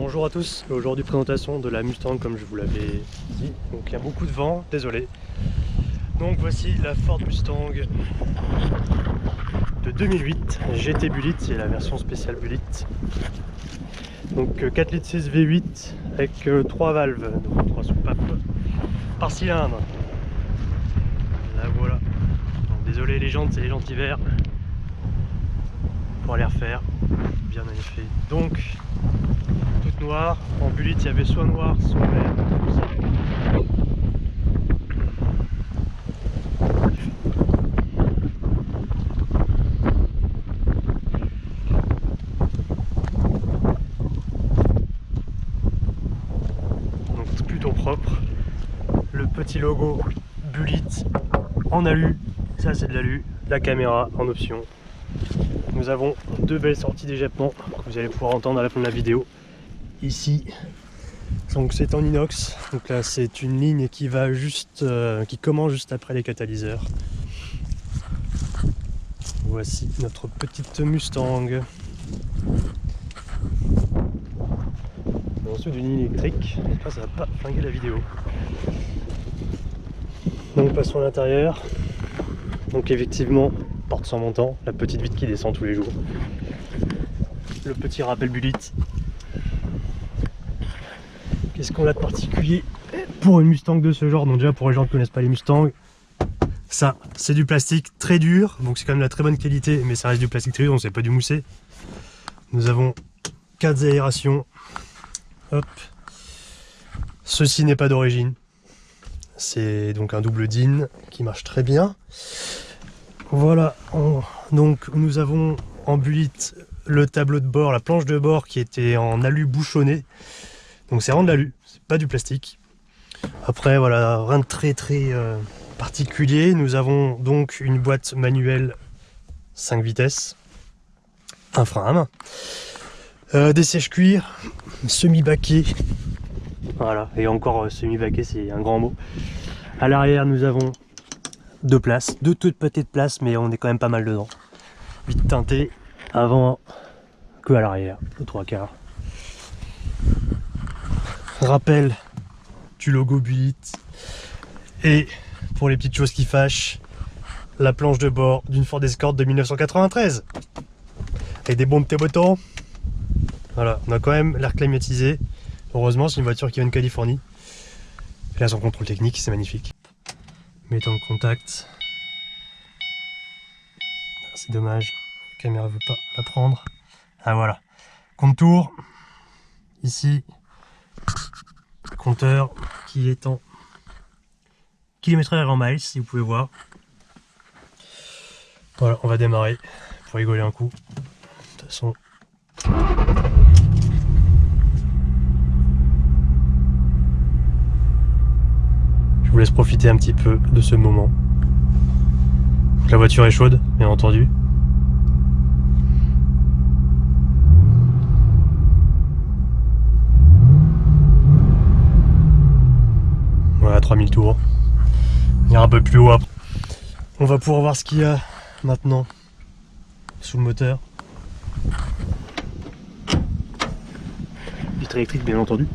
Bonjour à tous, aujourd'hui présentation de la Mustang comme je vous l'avais dit. Donc il y a beaucoup de vent, désolé. Donc voici la Ford Mustang de 2008 GT Bullitt, c'est la version spéciale Bullitt. Donc 4 litres 6 V8 avec 3 valves, donc 3 soupapes par cylindre. Là voilà. Donc, désolé les jantes, c'est les jantes hiver. Pour les refaire, bien en effet. Donc toute noire, en Bullitt il y avait soit noir, soit vert. Donc plutôt propre. Le petit logo Bullitt en alu, ça c'est de l'alu, la caméra en option. Nous avons deux belles sorties d'échappement que vous allez pouvoir entendre à la fin de la vidéo. Ici, donc c'est en inox, donc là c'est une ligne qui va juste, qui commence juste après les catalyseurs. Voici notre petite Mustang. Ensuite une ligne électrique, j'espère que ça va pas flinguer la vidéo. Donc passons à l'intérieur. Donc effectivement, porte sans montant, la petite vitre qui descend tous les jours. Le petit rappel Bullitt. Qu'est-ce qu'on a de particulier pour une Mustang de ce genre? Donc déjà pour les gens qui ne connaissent pas les Mustangs, ça c'est du plastique très dur, donc c'est quand même de la très bonne qualité, mais ça reste du plastique très dur, donc c'est pas du moussé. Nous avons 4 aérations. Hop. Ceci n'est pas d'origine. C'est donc un double DIN qui marche très bien. Voilà, donc nous avons en Bullitt le tableau de bord, la planche de bord qui était en alu bouchonné. Donc c'est vraiment de l'alu, c'est pas du plastique. Après voilà, rien de très particulier. Nous avons donc une boîte manuelle 5 vitesses, un frein à main, des sèche-cuir, semi-baquet. Voilà, et encore semi-baquet c'est un grand mot. À l'arrière nous avons deux places, deux toutes petites places, mais on est quand même pas mal dedans. Vite teinté, avant que à l'arrière, le 3/4. Rappel du logo Bullitt. Et pour les petites choses qui fâchent, la planche de bord d'une Ford Escort de 1993. Et des bons petits boutons. Voilà, on a quand même l'air climatisé. Heureusement, c'est une voiture qui vient de Californie. Et là, son contrôle technique, c'est magnifique. Mettons le contact. C'est dommage, la caméra ne veut pas la prendre. Ah voilà. Contour. Ici, compteur qui est en kilomètre/heure en miles, si vous pouvez voir. Voilà, on va démarrer pour rigoler un coup. De toute façon. Je vous laisse profiter un petit peu de ce moment. Donc, la voiture est chaude, bien entendu. Voilà, 3000 tours. On ira un peu plus haut après. On va pouvoir voir ce qu'il y a maintenant sous le moteur. Vitre électrique, bien entendu.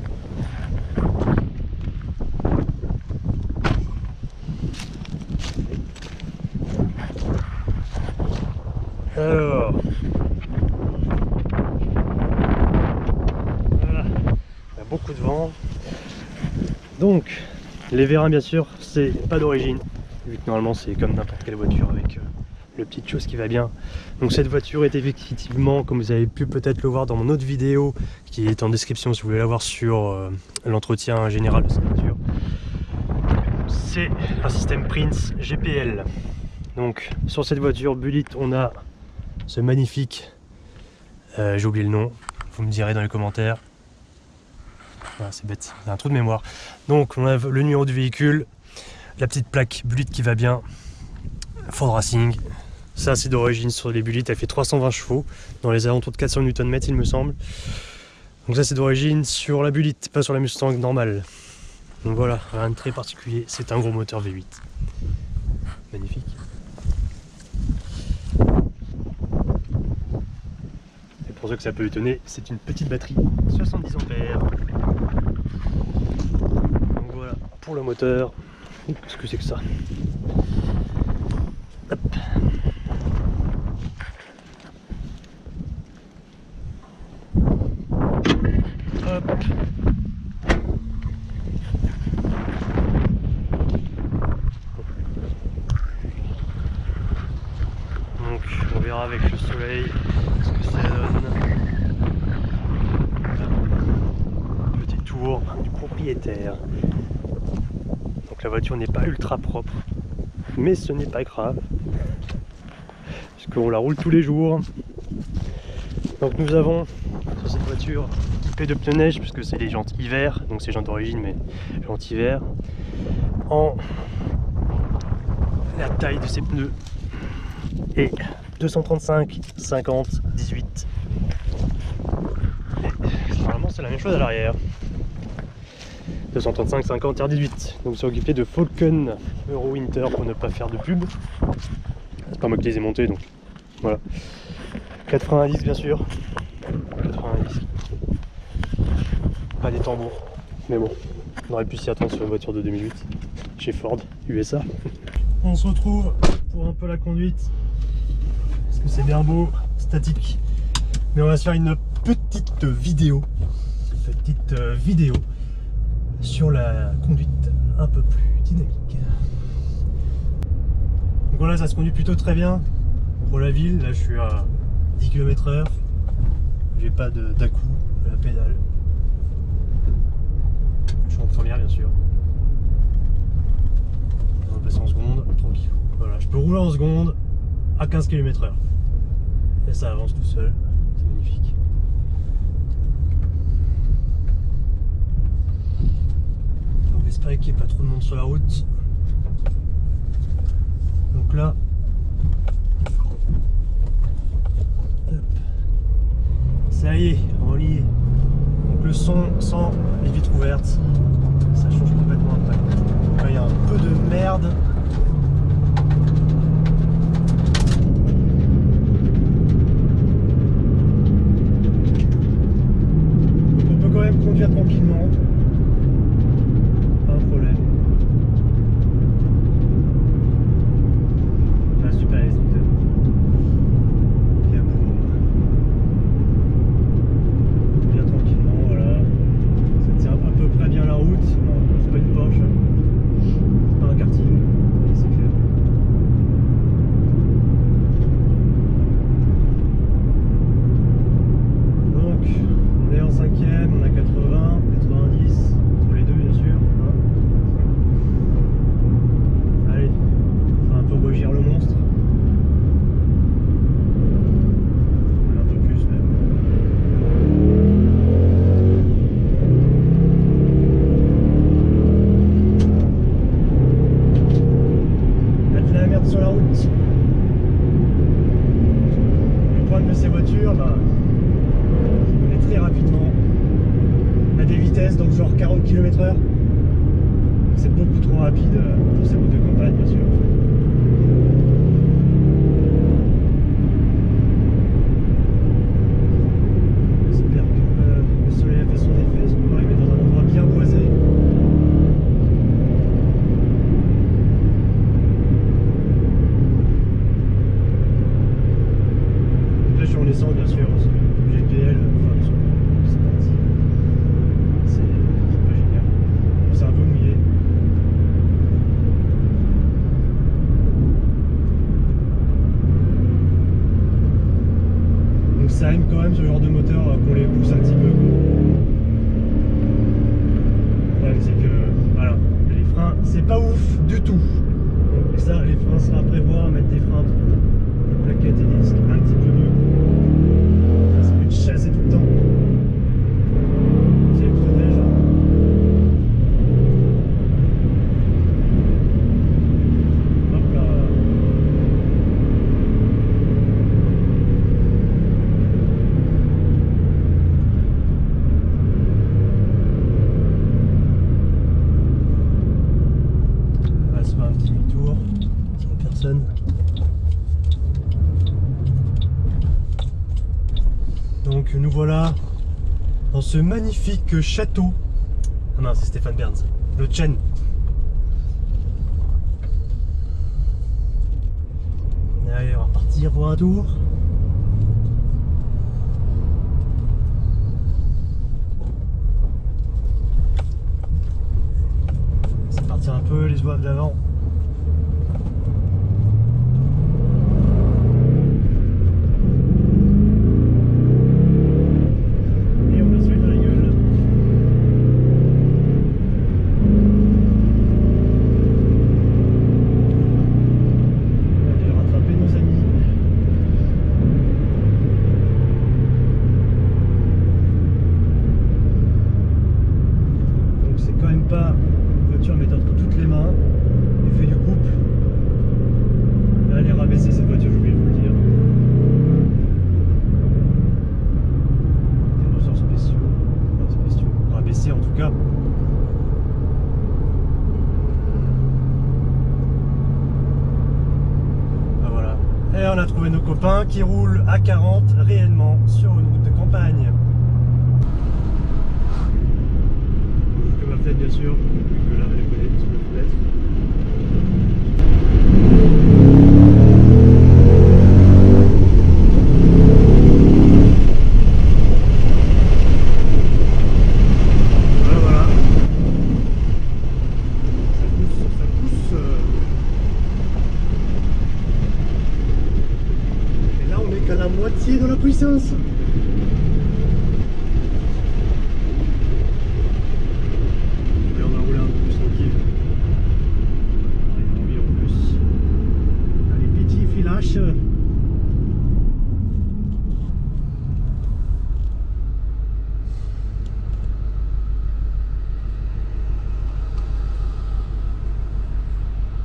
Alors, voilà. Il y a beaucoup de vent. Donc, les vérins, bien sûr, c'est pas d'origine. Vu que normalement, c'est comme n'importe quelle voiture avec le petit chose qui va bien. Donc, cette voiture est effectivement, comme vous avez pu peut-être le voir dans mon autre vidéo, qui est en description si vous voulez la voir sur l'entretien général de cette voiture. C'est un système Prince GPL. Donc, sur cette voiture Bullitt, on a ce magnifique, j'ai oublié le nom, vous me direz dans les commentaires. Voilà, c'est bête, c'est un trou de mémoire. Donc on a le numéro du véhicule, la petite plaque Bullitt qui va bien, Ford Racing. Ça c'est d'origine sur les Bullitt, elle fait 320 chevaux, dans les alentours de 400 Nm il me semble. Donc ça c'est d'origine sur la Bullitt, pas sur la Mustang normale. Donc voilà, rien de très particulier, c'est un gros moteur V8. Magnifique. pour ça que ça peut étonner, c'est une petite batterie 70 ampères. Donc voilà pour le moteur. Qu'est-ce que c'est que ça? Hop. Hop. Donc on verra avec le soleil ce que ça donne. Petit tour du propriétaire. Donc la voiture n'est pas ultra propre, mais ce n'est pas grave, puisqu'on la roule tous les jours. Donc nous avons sur cette voiture équipée de pneus neige, puisque c'est les jantes hiver, donc c'est jantes d'origine mais jantes hiver. En la taille de ces pneus est 235, 50, 18. Et normalement c'est la même chose à l'arrière. 235, 50, R18. Donc c'est équipé de Falcon Eurowinter pour ne pas faire de pub. C'est pas moi qui les ai montés donc voilà. 90 bien sûr. 90. Pas des tambours. Mais bon, on aurait pu s'y attendre sur une voiture de 2008 chez Ford, USA. On se retrouve pour un peu la conduite. Parce que c'est bien beau, statique. Mais on va se faire une petite vidéo. Sur la conduite un peu plus dynamique. Donc voilà, ça se conduit plutôt très bien pour la ville. Là je suis à 10 km/h. J'ai pas d'à-coup à la pédale. Je suis en première bien sûr. On va passer en seconde, tranquille. Voilà, je peux rouler en seconde à 15 km/h. Et ça avance tout seul. C'est magnifique. J'espère qu'il n'y ait pas trop de monde sur la route. Donc là, hop, ça y est, on y est. Donc le son sans les vitres ouvertes, ça change complètement après. Là, il y a un peu de merde. Donc on peut quand même conduire tranquillement. Donc genre 40 km/h, c'est beaucoup trop rapide pour ces routes de campagne bien sûr. J'espère que le soleil a fait son effet, parce qu'on va arriver dans un endroit bien boisé. Là je suis en essence bien sûr, parce que GPL, enfin c'est parti. C'est pas génial. C'est un peu mouillé. ce magnifique château. Ah non, c'est Stéphane Berns, le Chen. Allez, on va repartir pour un tour. C'est partir un peu les zouaves d'avant. Pas une voiture mettre entre toutes les mains, effet du couple. Là, elle est rabaissée cette voiture, j'ai oublié de vous le dire. Des ressorts spéciaux, enfin, spéciaux, rabaissés en tout cas. Ah, voilà. Et on a trouvé nos copains qui roulent à 40 réellement sur une route de campagne. Bien sûr, vu que là elle est collée sur le fenêtre. Voilà, voilà. Ça pousse. Et là on est qu'à la moitié de la puissance.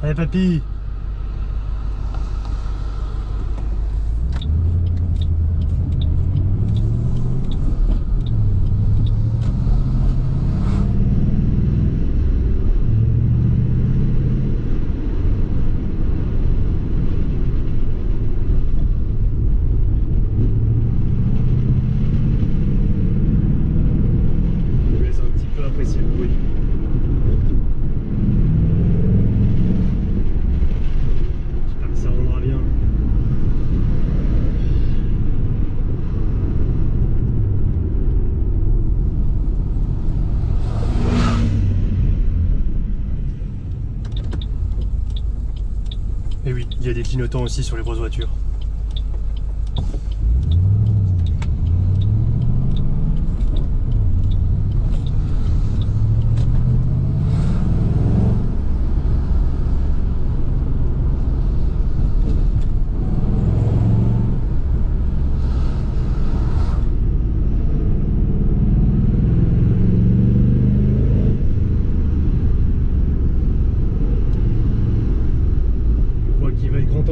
Allez papy. Je vous laisse un petit peu apprécier le bruit. Et oui, il y a des clignotants aussi sur les grosses voitures.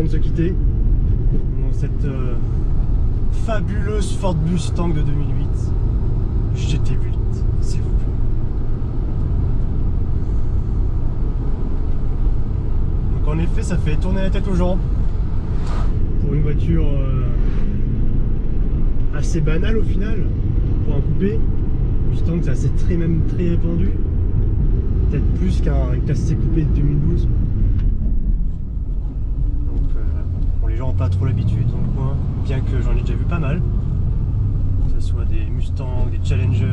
De se quitter dans cette fabuleuse Ford Mustang de 2008 GT8, s'il vous plaît. Donc en effet ça fait tourner la tête aux gens pour une voiture assez banale au final pour un coupé. Mustang c'est assez même très répandu, peut-être plus qu'un classe C coupé de 2012. Les gens n'ont pas trop l'habitude dans le coin, bien que j'en ai déjà vu pas mal, que ce soit des Mustangs, des Challenger.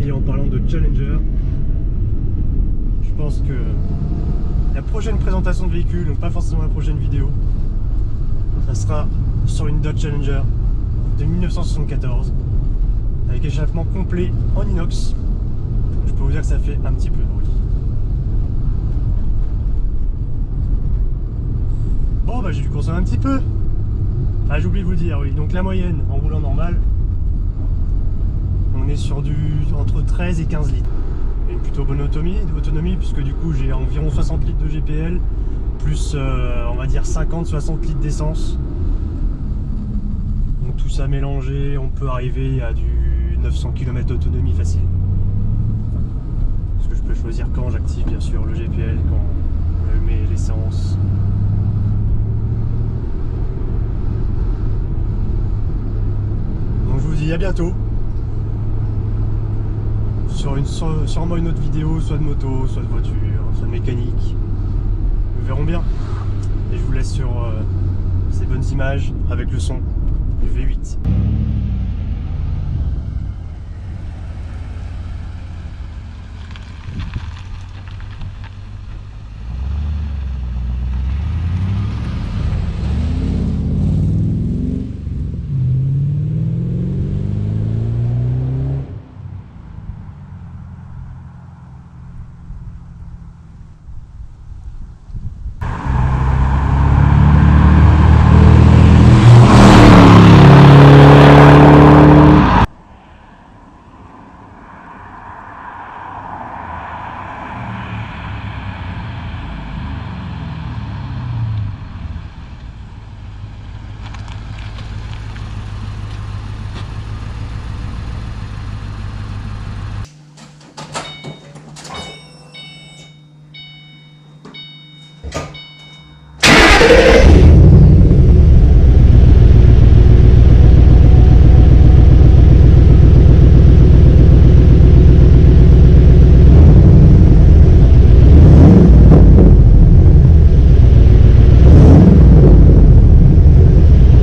Et en parlant de Challenger, je pense que la prochaine présentation de véhicule, donc pas forcément la prochaine vidéo, ça sera sur une Dodge Challenger de 1974 avec échappement complet en inox. Je peux vous dire que ça fait un petit peu de bruit. Bon bah j'ai dû consommer un petit peu. Ah j'ai oublié de vous dire, oui, donc la moyenne en roulant normal, on est sur du entre 13 et 15 litres. Et une plutôt bonne autonomie puisque du coup j'ai environ 60 litres de GPL, plus on va dire 50-60 litres d'essence. Donc tout ça mélangé, on peut arriver à du 900 km d'autonomie facile. Parce que je peux choisir quand j'active bien sûr le GPL, quand je mets l'essence. dis à bientôt sur sûrement une autre vidéo, soit de moto, soit de voiture, soit de mécanique. Nous verrons bien. Et je vous laisse sur ces bonnes images avec le son du V8.